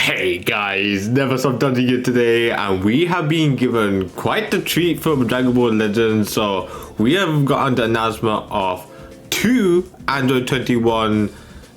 Hey guys, Never Stop Dodging here today, and we have been given quite the treat from Dragon Ball Legends. So we have gotten the announcement of 2 Android 21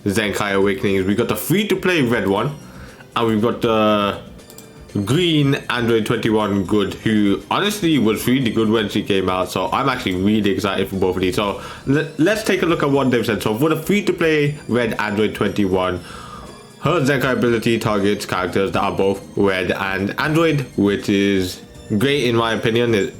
Zenkai Awakenings. We got the free-to-play red one, and we've got the green Android 21 good, who honestly was really good when she came out. So I'm actually really excited for both of these. So let's take a look at what they've said. So for the free-to-play red Android 21, her Zenkai ability targets characters that are both red and android, which is great in my opinion.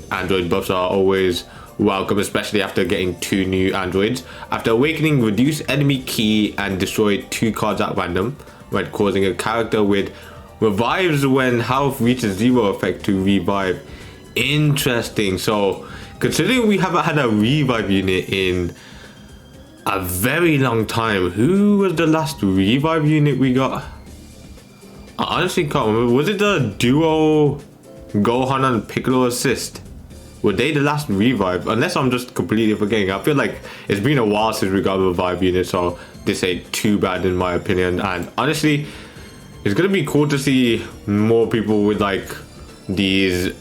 Android buffs are always welcome, especially after getting 2 new androids. After awakening, reduce enemy key and destroy 2 cards at random when causing a character with revives when health reaches 0 effect to revive. Interesting. So considering we haven't had a revive unit in a very long time, who was the last revive unit we got? I honestly can't remember. Was it the duo Gohan and Piccolo assist? Were they the last revive? Unless I'm just completely forgetting. I feel like it's been a while since we got a revive unit, so this ain't too bad in my opinion. And honestly, it's gonna be cool to see more people with like these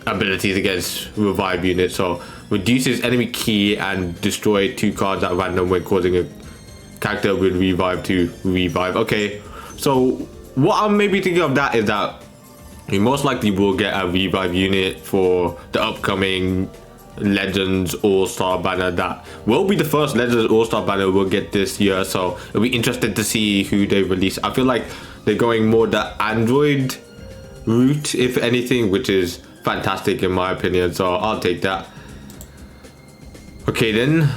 abilities against revive units. So reduces enemy key and destroy 2 cards at random when causing a character with revive to revive. Okay, so what I'm maybe thinking of that is that we most likely will get a revive unit for the upcoming Legends All-Star banner. That will be the first Legends All-Star banner we'll get this year, so it'll be interesting to see who they release. I feel like they're going more the Android route, if anything, which is fantastic in my opinion, so I'll take that. Okay then,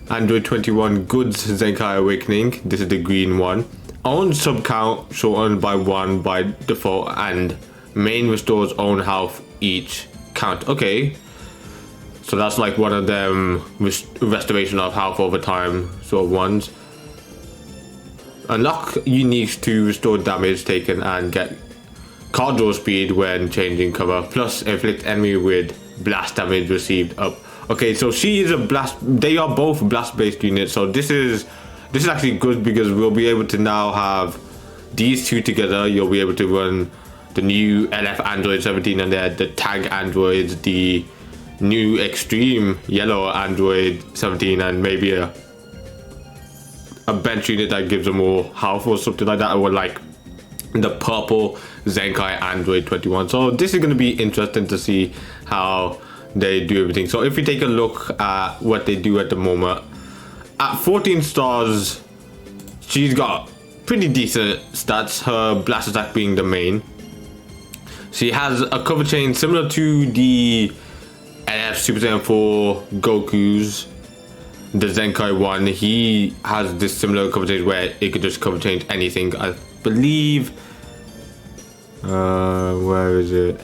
Android 21 Goods Zenkai Awakening. This is the green one. Own sub count shortened by 1 by default, and main restores own health each count. Okay, so that's like one of them restoration of health over time sort of ones. Unlock uniques to restore damage taken and get card draw speed when changing cover, plus inflict enemy with blast damage received up. Okay, so she is a blast. They are both blast based units, so this is actually good because we'll be able to now have these 2 together. You'll be able to run the new LF Android 17 and the tag androids, the new extreme yellow Android 17, and maybe a bench unit that gives them more health or something like that, or like the purple Zenkai Android 21. So this is going to be interesting to see how they do everything. So if we take a look at what they do at the moment, at 14 stars, she's got pretty decent stats, her blast attack being the main. She has a cover chain similar to the LF Super Saiyan 4 Goku's, the Zenkai one. He has this similar cover chain where it could just cover change anything. I believe, where is it?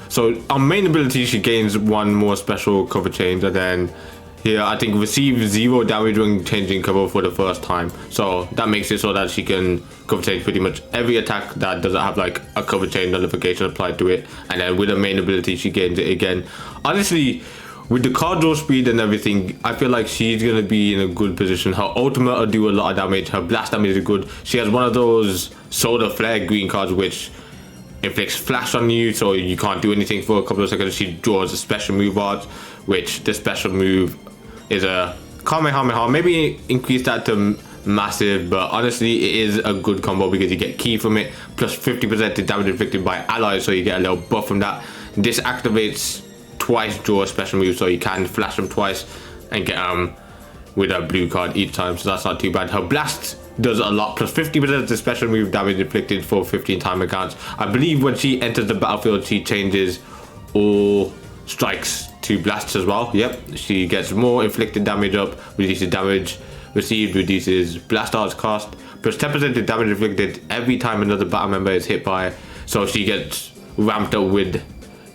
So on main ability, she gains 1 more special cover change, and then here I think receive 0 damage when changing cover for the first time. So that makes it so that she can cover change pretty much every attack that doesn't have like a cover change notification applied to it, and then with her main ability she gains it again. Honestly, with the card draw speed and everything, I feel like she's gonna be in a good position. Her ultimate will do a lot of damage. Her blast damage is good. She has one of those solar flare green cards which inflicts flash on you, so you can't do anything for a couple of seconds. She draws a special move art, which the special move is a Kamehameha. Maybe increase that to massive, but honestly it is a good combo because you get key from it, plus 50% to damage inflicted by allies, so you get a little buff from that. This activates twice draw a special move, so you can flash them twice and get with a blue card each time, so that's not too bad. Her blast does a lot, plus 50% to special move damage inflicted for 15 timer counts. I believe when she enters the battlefield she changes all strikes to blasts as well. Yep, she gets more inflicted damage up, reduces damage received, reduces blast arts cost, plus 10% to damage inflicted every time another battle member is hit by, so she gets ramped up with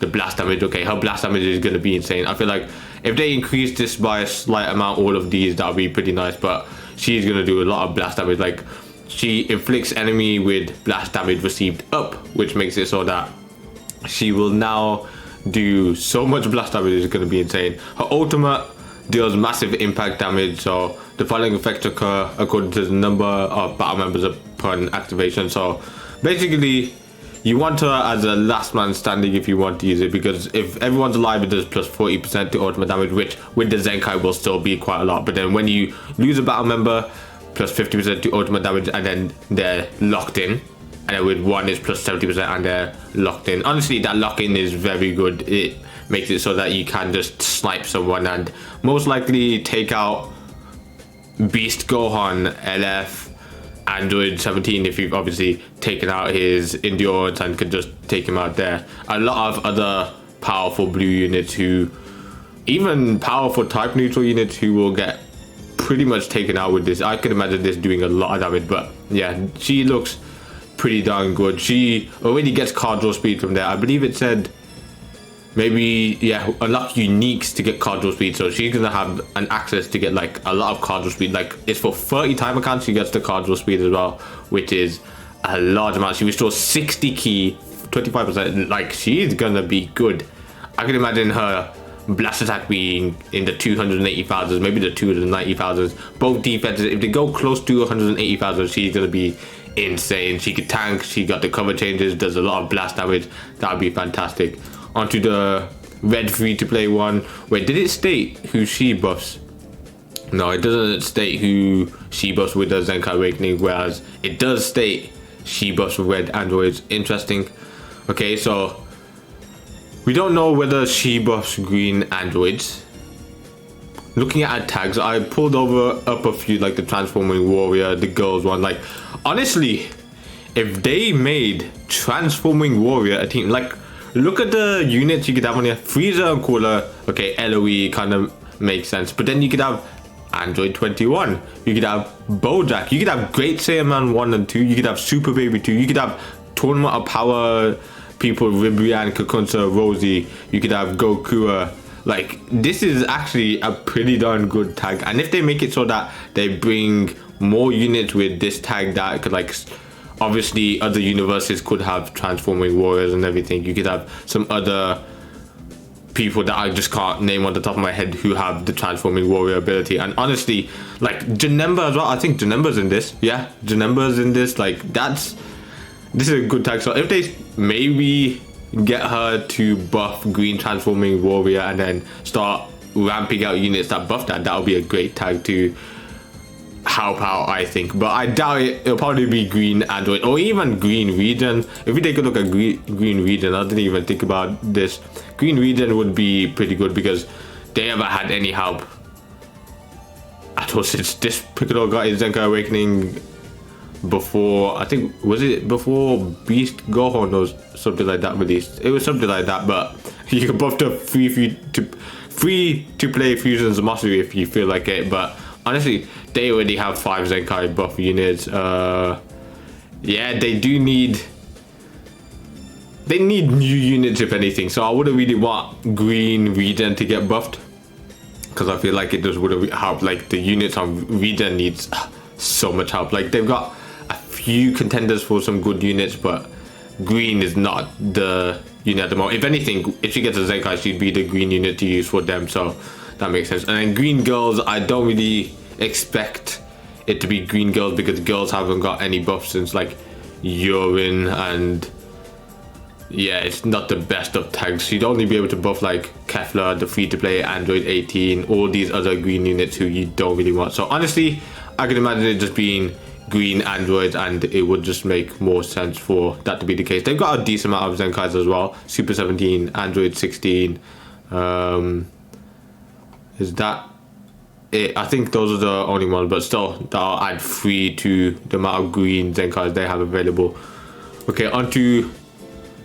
the blast damage. Okay, her blast damage is going to be insane. I feel like if they increase this by a slight amount, all of these, that would be pretty nice, but she's going to do a lot of blast damage. Like, she inflicts enemy with blast damage received up, which makes it so that she will now do so much blast damage, is going to be insane. Her ultimate deals massive impact damage. So the following effects occur according to the number of battle members upon activation. So basically, you want her as a last man standing if you want to use it, because if everyone's alive, it does plus 40% to ultimate damage, which with the Zenkai will still be quite a lot. But then when you lose a battle member, plus 50% to ultimate damage, and then they're locked in. And then with one, it's plus 70% and they're locked in. Honestly, that lock-in is very good. It makes it so that you can just snipe someone and most likely take out Beast Gohan, LF, Android 17 if you've obviously taken out his endurance and could just take him out there. A lot of other powerful blue units who, even powerful type neutral units who will get pretty much taken out with this. I could imagine this doing a lot of damage, but yeah, she looks pretty darn good. She already gets card draw speed from there. I believe it said maybe, yeah, unlock uniques to get card draw speed, so she's gonna have an access to get like a lot of card draw speed. Like it's for 30 time accounts, she gets the card draw speed as well, which is a large amount. She restores 60 key, 25%. Like she's gonna be good. I can imagine her blast attack being in the 280,000, maybe the 290,000. Both defenses, if they go close to 180,000, she's gonna be insane. She could tank, she got the cover changes, does a lot of blast damage. That would be fantastic. Onto the red free-to-play one. Wait, did it state who she buffs? No, it doesn't state who she buffs with the Zenkai Awakening, whereas it does state she buffs with red androids. Interesting. Okay, so we don't know whether she buffs green androids. Looking at tags, I pulled up a few, like the Transforming Warrior, the girls one. Like, honestly, if they made Transforming Warrior a team, like, look at the units you could have on here. Frieza and Cooler, okay, LOE kind of makes sense. But then you could have Android 21. You could have Bojack. You could have Great Saiyaman 1 and 2. You could have Super Baby 2. You could have Tournament of Power people, Ribrian, Kakunsa, Rosie. You could have Goku. Like, this is actually a pretty darn good tag. And if they make it so that they bring more units with this tag that could, like, obviously other universes could have Transforming Warriors and everything. You could have some other people that I just can't name on the top of my head who have the Transforming Warrior ability. And honestly, like Janemba as well. I think Janemba's in this. Yeah, Janemba's in this. Like, this is a good tag. So if they maybe get her to buff green Transforming Warrior and then start ramping out units that buff that would be a great tag to help out, I think. But I doubt it. It'll probably be green android or even green region. If we take a look at green region, I didn't even think about this. Green region would be pretty good because they haven't had any help at all since this Piccolo got his Zenkai Awakening. Before, I think, was it before Beast Gohan or something like that released? It was something like that, but you can buff the free to play Fusion's Mastery if you feel like it. But honestly, they already have 5 Zenkai buff units. Yeah, they need new units if anything. So I wouldn't really want Green Region to get buffed because I feel like it just wouldn't help. Like the units on Region needs so much help. Like they've got a few contenders for some good units, but green is not the unit at the moment. If anything, if she gets a Zenkai, she'd be the green unit to use for them, so that makes sense. And then green girls, I don't really expect it to be green girls because girls haven't got any buffs since like urine, and yeah, it's not the best of tags. She'd only be able to buff like Kefla, the free-to-play Android 18, all these other green units who you don't really want. So honestly, I can imagine it just being green androids, and it would just make more sense for that to be the case. They've got a decent amount of Zenkais as well. Super 17, Android 16. Is that it? I think those are the only ones, but still, that'll add 3 to the amount of green Zenkais they have available. Okay, onto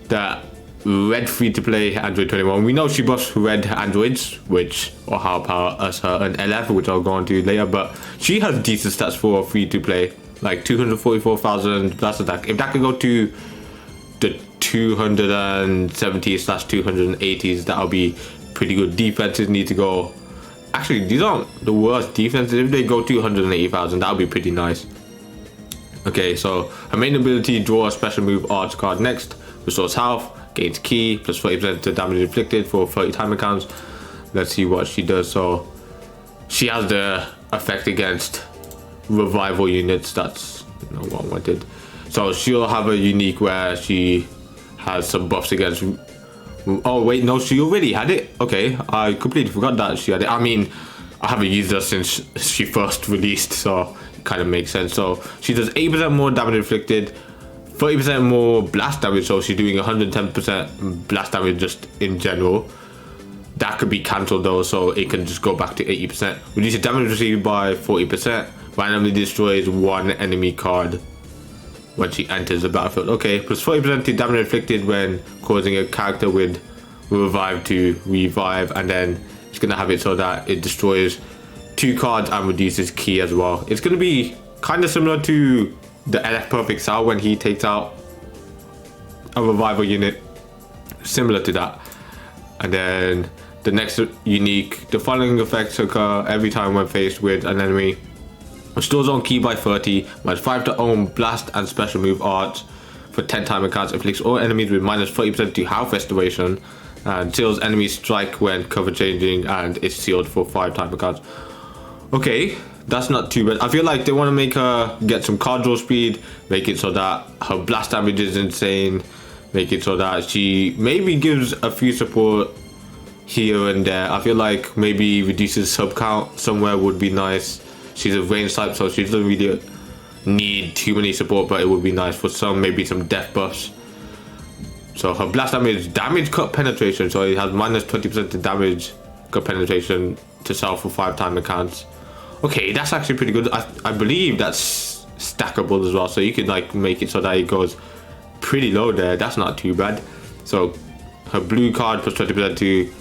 the red free-to-play Android 21. We know she buffs red androids, which will help us her an LF, which I'll go on to later, but she has decent stats for free-to-play, like 244,000 blast attack. If that could go to the 270/280s, that'll be pretty good. Defenses need to go, actually these aren't the worst defenses. If they go 280,000, that'll be pretty nice. Okay, so her main ability, draw a special move arts card next, restores health, gains key, plus 40% to damage inflicted for 30 time accounts. Let's see what she does. So she has the effect against revival units. That's not what I wanted. So she'll have a unique where she has some buffs against. Oh wait, no, she already had it. Okay, I completely forgot that she had it. I mean, I haven't used her since she first released, so it kind of makes sense. So she does 8% more damage inflicted, 30% more blast damage. So she's doing 110% blast damage just in general. That could be cancelled though, so it can just go back to 80%. Reduces damage received by 40%. Randomly destroys one enemy card when she enters the battlefield. Okay, plus 40% to damage inflicted when causing a character with revive to revive, and then it's gonna have it so that it destroys 2 cards and reduces ki as well. It's gonna be kind of similar to the LF Perfect Sal when he takes out a revival unit, similar to that. And then the next unique, the following effects occur every time when faced with an enemy. Restores on ki by 30, minus 5 to own blast and special move arts for 10 timer counts, inflicts all enemies with minus 30% to health restoration, and seals enemy strike when cover changing, and it's sealed for 5 timer counts. Okay, that's not too bad. I feel like they want to make her get some card draw speed, make it so that her blast damage is insane, make it so that she maybe gives a few support here and there. I feel like maybe reduces sub count somewhere would be nice. She's a range type, so she doesn't really need too many support, but it would be nice for some, maybe some death buffs. So her blast damage cut penetration, so it has minus 20% to damage cut penetration to sell for 5 timer counts. Okay, that's actually pretty good. I believe that's stackable as well, so you can like make it so that it goes pretty low there. That's not too bad. So her blue card plus 20% to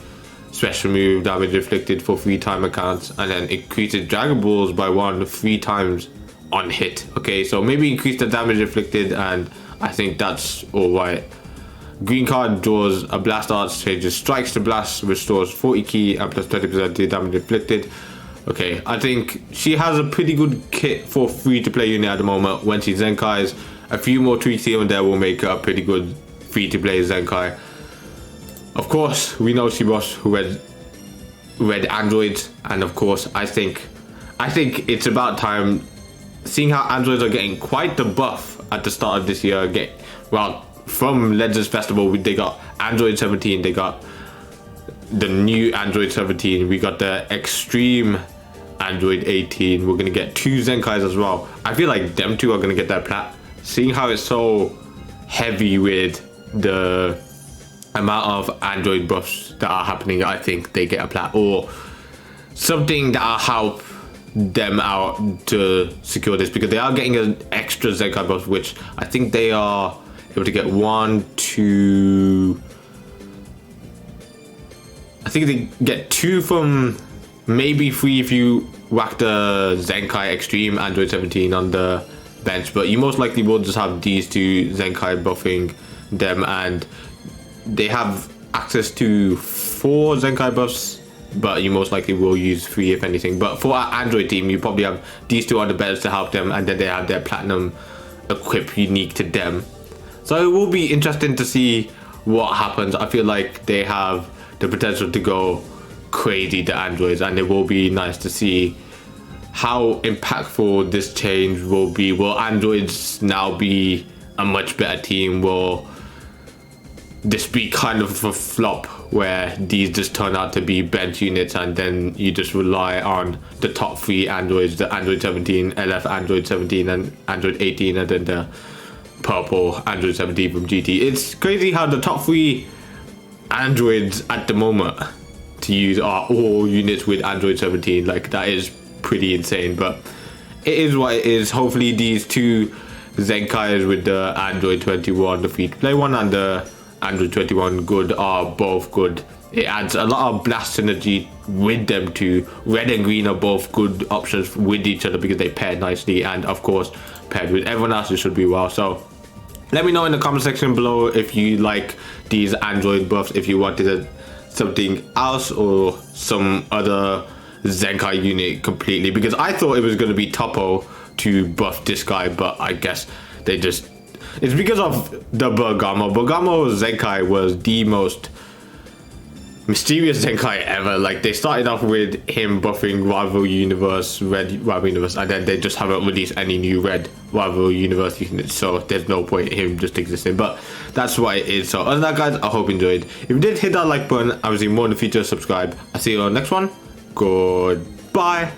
special move damage inflicted for 3 timer counts, and then increases Dragon Balls by 1 3 times on hit. Okay, so maybe increase the damage inflicted, and I think that's alright. Green card draws a blast arts, changes strikes to blast, restores 40 ki and plus 20% to damage inflicted. Okay, I think she has a pretty good kit for free to play unit at the moment. When she Zenkais, a few more tweaks here and there will make her a pretty good free to play Zenkai. Of course, we know she was red androids, and of course, I think it's about time. Seeing how androids are getting quite the buff at the start of this year. From Legends Festival, they got Android 17, they got the new Android 17, we got the Extreme Android 18. We're gonna get 2 Zenkais as well. I feel like them 2 are gonna get that plat. Seeing how it's so heavy with the amount of Android buffs that are happening, I think they get a plat or something that'll help them out to secure this, because they are getting an extra Zenkai buff, which I think they are able to get 1, 2. I think they get 2 from maybe 3 if you whack the Zenkai Extreme Android 17 on the bench, but you most likely will just have these 2 Zenkai buffing them, and they have access to 4 Zenkai buffs, but you most likely will use 3 if anything. But for our Android team, you probably have these 2 on the bench to help them, and then they have their platinum equip unique to them. So it will be interesting to see what happens. I feel like they have the potential to go crazy, the androids, and it will be nice to see how impactful this change will be. Will androids now be a much better team? Will this be kind of a flop where these just turn out to be bench units, and then you just rely on the top 3 androids, the Android 17, LF Android 17 and Android 18, and then the purple Android 17 from GT. It's crazy how the top 3 androids at the moment to use are all units with Android 17. Like, that is pretty insane, but it is what it is. Hopefully these 2 Zenkais with the Android 21, the free to play one, and the Android 21 good are both good. It adds a lot of blast synergy with them too. Red and green are both good options with each other because they pair nicely, and of course paired with everyone else it should be well. So let me know in the comment section below if you like these android buffs, if you wanted something else or some other Zenkai unit completely, because I thought it was going to be Topo to buff this guy, but I guess they just, it's because of the Bergamo. Bergamo Zenkai was the most mysterious Zenkai ever. Like, they started off with him buffing Rival Universe, Red Rival Universe, and then they just haven't released any new Red Rival Universe units, so there's no point in him just existing. But that's what it is. So other than that, guys, I hope you enjoyed. If you did, hit that like button. I will see more in the future. Subscribe. I'll see you on the next one. Goodbye.